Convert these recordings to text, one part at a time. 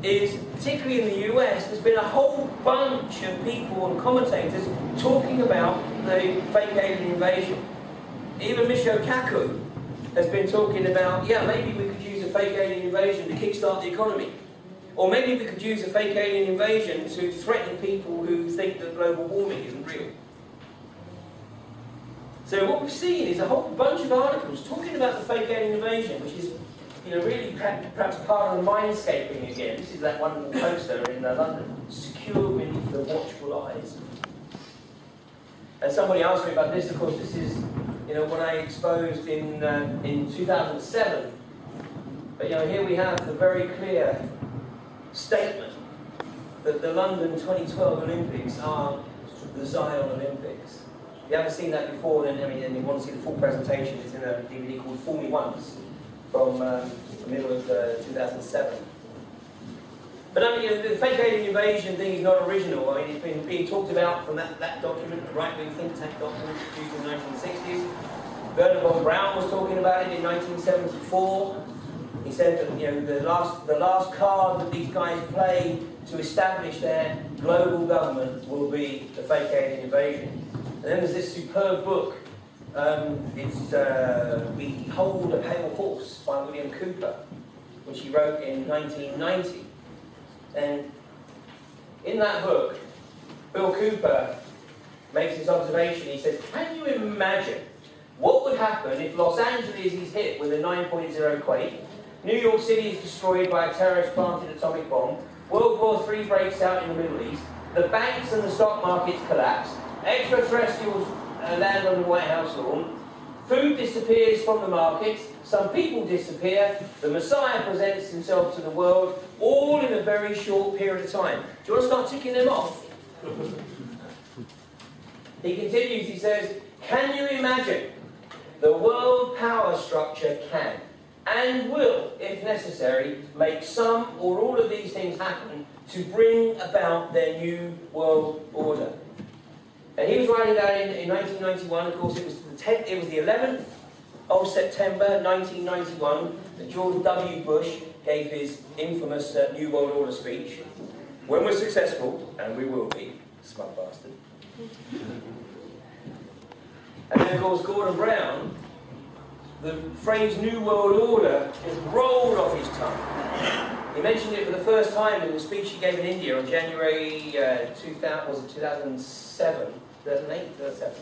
is, particularly in the US, there's been a whole bunch of people and commentators talking about the fake alien invasion. Even Michio Kaku has been talking about, yeah, maybe we could use a fake alien invasion to kickstart the economy. Or maybe we could use a fake alien invasion to threaten people who think that global warming isn't real. So what we've seen is a whole bunch of articles talking about the fake alien invasion, which is, you know, really perhaps part of the mindscaping again. This is that wonderful poster in London, secure beneath the watchful eyes. And somebody asked me about this. Of course, this is, you know, what I exposed in 2007. But you know, here we have the very clear statement that the London 2012 Olympics are the Zion Olympics. If you haven't seen that before, then and you want to see the full presentation, it's in a DVD called Fool Me Once from the middle of 2007. But I mean, you know, the fake alien invasion thing is not original. I mean, it's been being talked about from that document, the right-wing think tank document produced in the 1960s. Werner von Braun was talking about it in 1974. He said that, you know, the last card that these guys play to establish their global government will be the fake alien invasion. And then there's this superb book. It's Behold a Pale Horse by William Cooper, which he wrote in 1990. And in that book, Bill Cooper makes this observation. He says, can you imagine what would happen if Los Angeles is hit with a 9.0 quake, New York City is destroyed by a terrorist-planted atomic bomb, World War III breaks out in the Middle East, the banks and the stock markets collapse, extraterrestrials land on the White House lawn, food disappears from the markets, some people disappear, the Messiah presents himself to the world, all in a very short period of time. Do you want to start ticking them off? He continues, he says, can you imagine the world power structure can and will, if necessary, make some or all of these things happen to bring about their new world order? And he was writing that in 1991. Of course, it was the 11th of September 1991 that George W. Bush gave his infamous New World Order speech. When we're successful, and we will be, smug bastard. And then, of course, Gordon Brown, the phrase New World Order just rolled off his tongue. He mentioned it for the first time in the speech he gave in India on January 2007, 2008, 2007.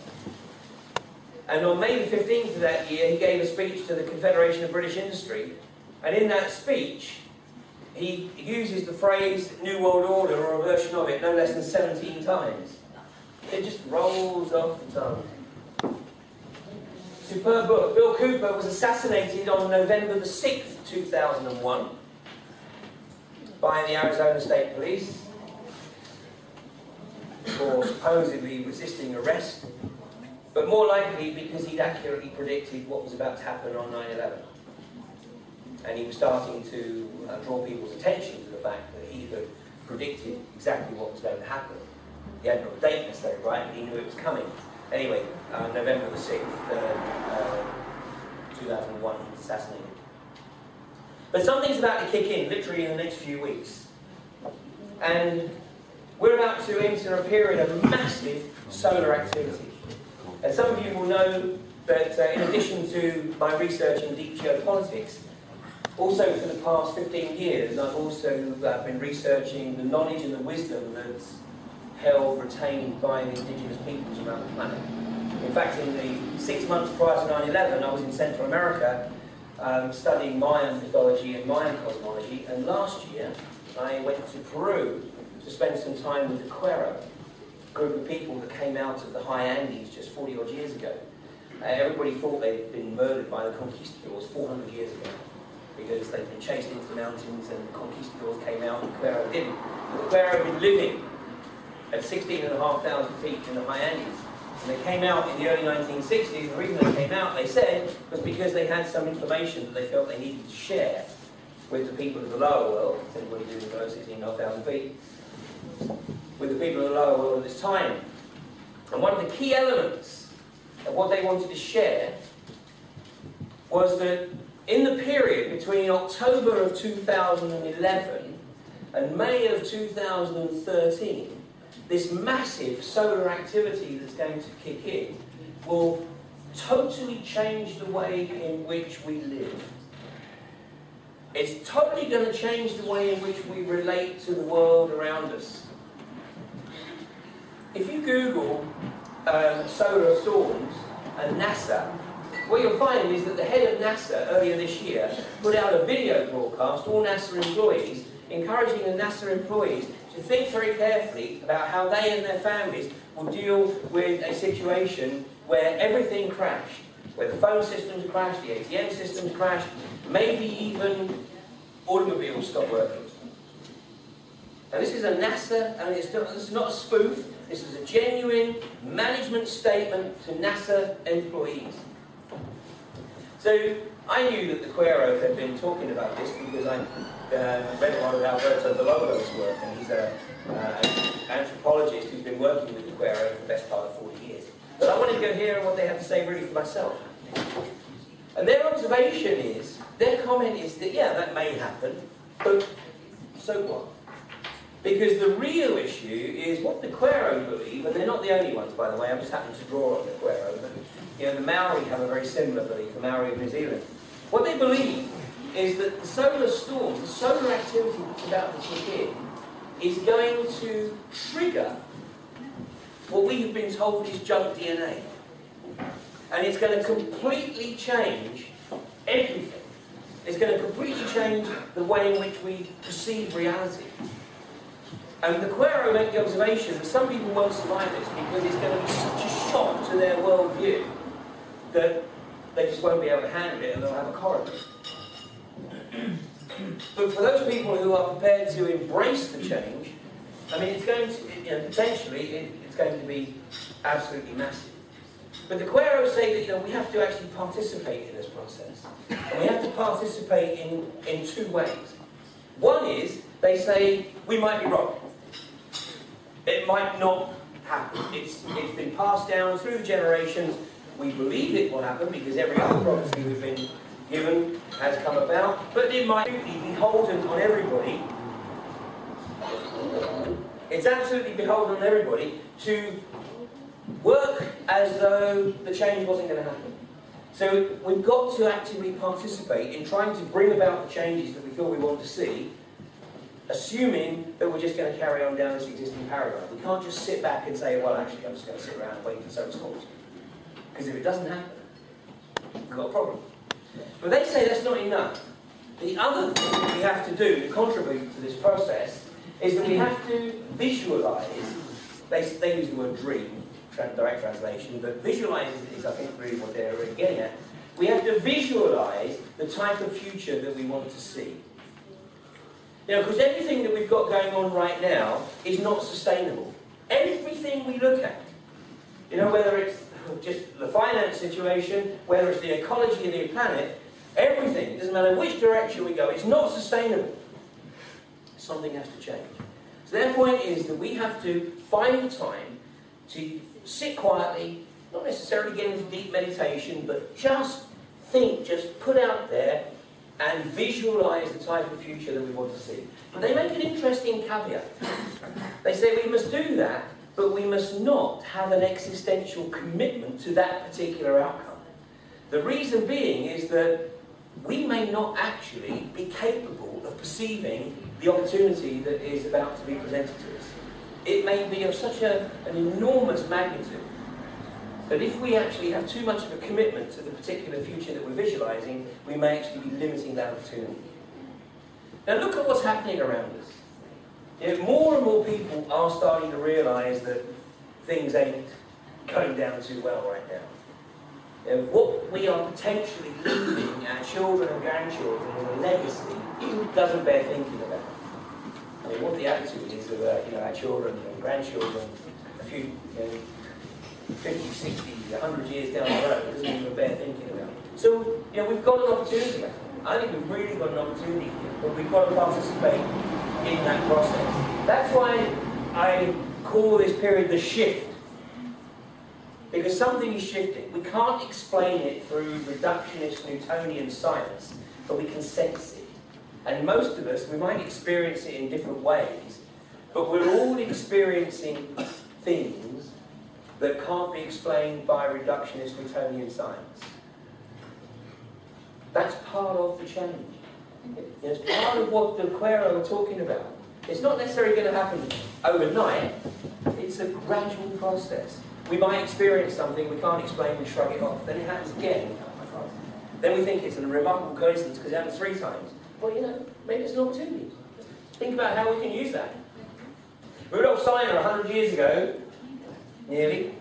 And on May the 15th of that year, he gave a speech to the Confederation of British Industry. And in that speech, he uses the phrase New World Order, or a version of it, no less than 17 times. It just rolls off the tongue. Superb book. Bill Cooper was assassinated on November the 6th, 2001 by the Arizona State Police for supposedly resisting arrest, but more likely because he'd accurately predicted what was about to happen on 9/11. And he was starting to draw people's attention to the fact that he had predicted exactly what was going to happen. He hadn't got the date necessarily right, but he knew it was coming. Anyway, November the 6th, 2001, he was assassinated. But something's about to kick in, literally in the next few weeks. And we're about to enter a period of massive solar activity. And some of you will know that in addition to my research in deep geopolitics, also for the past 15 years, I've also been researching the knowledge and the wisdom that's held, retained by the indigenous peoples around the planet. In fact, in the 6 months prior to 9/11, I was in Central America studying Mayan mythology and Mayan cosmology, and last year I went to Peru to spend some time with the Quero, a group of people that came out of the high Andes just 40 odd years ago. Everybody thought they'd been murdered by the conquistadors 400 years ago, because they'd been chased into the mountains and the conquistadors came out and the Quero didn't. The Quero had been living at 16,500 feet in the high Andes. And they came out in the early 1960s. The reason they came out, they said, was because they had some information that they felt they needed to share with the people of the lower world. What's anybody doing below 16,500 feet? With the people of the lower world at this time. And one of the key elements of what they wanted to share was that in the period between October of 2011 and May of 2013, this massive solar activity that's going to kick in will totally change the way in which we live. It's totally going to change the way in which we relate to the world around us. If you Google solar storms and NASA, what you'll find is that the head of NASA earlier this year put out a video broadcast, all NASA employees, encouraging the NASA employees to think very carefully about how they and their families will deal with a situation where everything crashed, where the phone systems crashed, the ATM systems crashed, maybe even automobiles stopped working. Now this is a NASA, and this is not a spoof, this is a genuine management statement to NASA employees. So I knew that the Quero had been talking about this because I read a lot of Alberto Villoldo's work, and he's an anthropologist who's been working with the Quero for the best part of 40 years. But I wanted to go hear what they had to say really for myself. And their observation is, their comment is that, yeah, that may happen, but so what? Because the real issue is what the Quero believe, and they're not the only ones, by the way, I'm just happening to draw on the Quero, but you know, the Maori have a very similar belief, the Maori of New Zealand. What they believe is that the solar storm, the solar activity that's about to kick in, is going to trigger what we have been told is junk DNA. And it's going to completely change everything. It's going to completely change the way in which we perceive reality. And the Quero make the observation that some people won't survive this because it's going to be such a shock to their worldview that they just won't be able to handle it and they'll have a corridor. But for those people who are prepared to embrace the change, I mean, it's going to, you know, potentially, it's going to be absolutely massive. But the Quero say that, we have to actually participate in this process. And we have to participate in two ways. One is, they say, we might be wrong. It might not happen. It's been passed down through the generations. We believe it will happen because every other prophecy we've been given has come about. But it might be beholden on everybody. It's absolutely beholden on everybody to work as though the change wasn't going to happen. So we've got to actively participate in trying to bring about the changes that we feel we want to see, assuming that we're just going to carry on down this existing paradigm. We can't just sit back and say, well, actually, I'm just going to sit around and wait for solar storms. Because if it doesn't happen, we've got a problem. But they say that's not enough. The other thing that we have to do to contribute to this process is that we have to visualize, they use the word dream, direct translation, but visualize is, I think, really what they're really getting at. We have to visualize the type of future that we want to see. Because everything that we've got going on right now is not sustainable. Everything we look at, whether it's just the finance situation, whether it's the ecology of the planet, everything, it doesn't matter which direction we go, it's not sustainable. Something has to change. So their point is that we have to find time to sit quietly, not necessarily get into deep meditation, but just think, just put out there and visualize the type of future that we want to see. But they make an interesting caveat. They say we must do that, but we must not have an existential commitment to that particular outcome. The reason being is that we may not actually be capable of perceiving the opportunity that is about to be presented to us. It may be of such an enormous magnitude that if we actually have too much of a commitment to the particular future that we're visualizing, we may actually be limiting that opportunity. Now look at what's happening around us. More and more people are starting to realize that things ain't going down too well right now. What we are potentially leaving our children and grandchildren as a legacy doesn't bear thinking about. I mean, what the attitude is of our children and grandchildren a few 50, 60, 100 years down the road doesn't even bear thinking about. So, we've got an opportunity. I think we've really got an opportunity here, but we've got to participate in that process. That's why I call this period the shift. Because something is shifting. We can't explain it through reductionist Newtonian science, but we can sense it. And most of us, we might experience it in different ways, but we're all experiencing things that can't be explained by reductionist Newtonian science. That's part of the change. It's part of what the Quero are talking about. It's not necessarily going to happen overnight. It's a gradual process. We might experience something we can't explain, we shrug it off. Then it happens again. Then we think it's a remarkable coincidence because it happened 3 times. Well, you know, maybe it's an opportunity. Think about how we can use that. Rudolf Steiner, 100 years ago, nearly,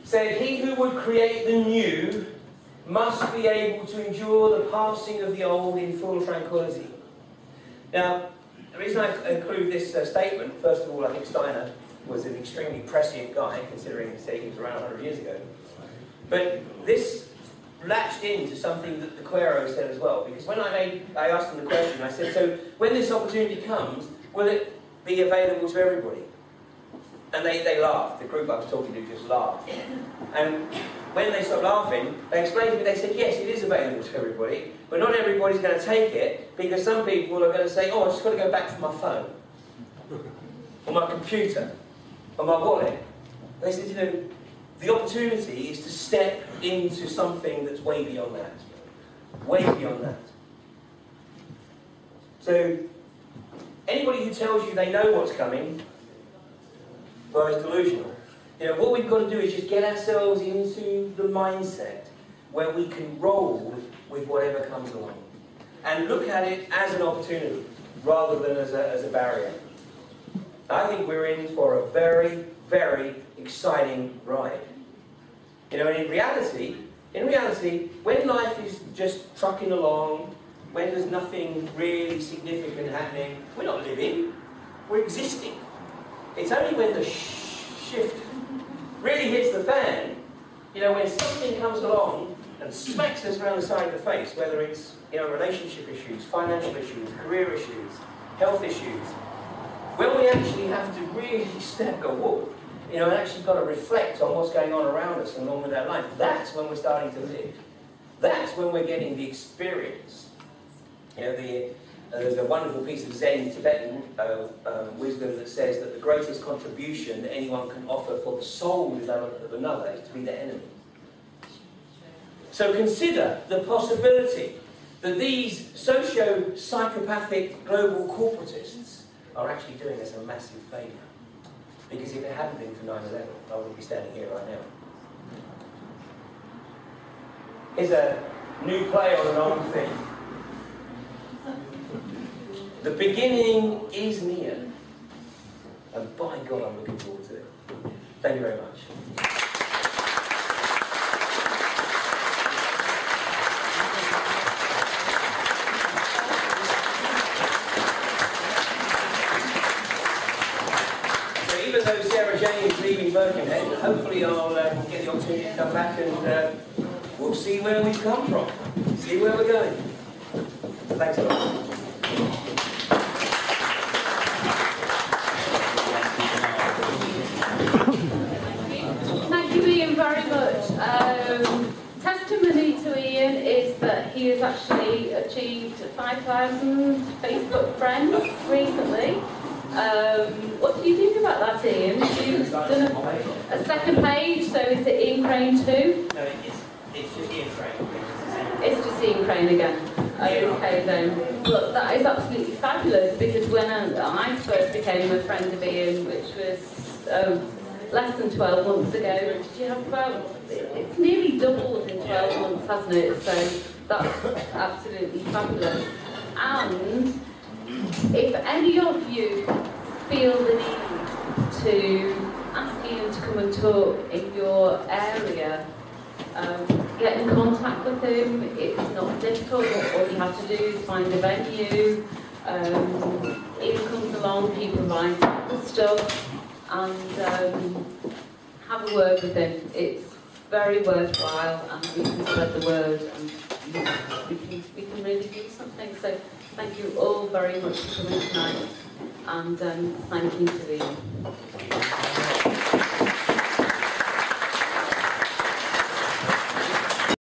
said, "He who would create the new must be able to endure the passing of the old in full tranquility." Now, the reason I include this statement, first of all, I think Steiner was an extremely prescient guy, considering he was around 100 years ago. But this latched into something that the Quero said as well, because when I asked them the question, I said, so when this opportunity comes, will it be available to everybody? And they laughed. The group I was talking to just laughed. And when they stopped laughing, they explained to me, they said, yes, it is available to everybody, but not everybody's going to take it, because some people are going to say, oh, I've just got to go back for my phone, or my computer, or my wallet. They said, you know, the opportunity is to step into something that's way beyond that. Way beyond that. So, anybody who tells you they know what's coming, well, is delusional. You know, what we've got to do is just get ourselves into the mindset where we can roll with whatever comes along. And look at it as an opportunity, rather than as a barrier. I think we're in for a very, very exciting ride. You know, and in reality, when life is just trucking along, when there's nothing really significant happening, we're not living, we're existing. It's only when the shift really hits the fan, you know, when something comes along and smacks us around the side of the face, whether it's, you know, relationship issues, financial issues, career issues, health issues, when we actually have to really step a walk, you know, and actually got to reflect on what's going on around us and along with our life, that's when we're starting to live. That's when we're getting the experience. You know, there's a wonderful piece of Zen Tibetan wisdom that says that the greatest contribution that anyone can offer for the soul of another is to be their enemy. So consider the possibility that these socio-psychopathic global corporatists are actually doing us a massive favour. Because if it hadn't been for 9/11, I wouldn't be standing here right now. Here's a new play on an old thing. The beginning is near. And by God, I'm looking forward to it. Thank you very much. Even though Sarah Jane is leaving Birkenhead, hopefully I'll get the opportunity to come back and we'll see where we've come from, see where we're going. Thanks a lot. Thank you, Ian, very much. Testimony to Ian is that he has actually achieved 5,000 Facebook friends recently. What do you think about that, Ian? You've done a second page, so is it Ian Crane too? No, it's just Ian Crane. It's just Ian Crane again. Okay then. Look, that is absolutely fabulous, because when I first became a friend of Ian, which was less than 12 months ago, did you have about, it's nearly doubled in 12 months, hasn't it? So that's absolutely fabulous. And if any of you feel the need to ask Ian to come and talk in your area, get in contact with him. It's not difficult. All you have to do is find a venue. Ian comes along, he provides the stuff, and have a word with him. It's very worthwhile, and we can spread the word, and we can really do something. So thank you all very much for coming tonight, and thank you to Ian.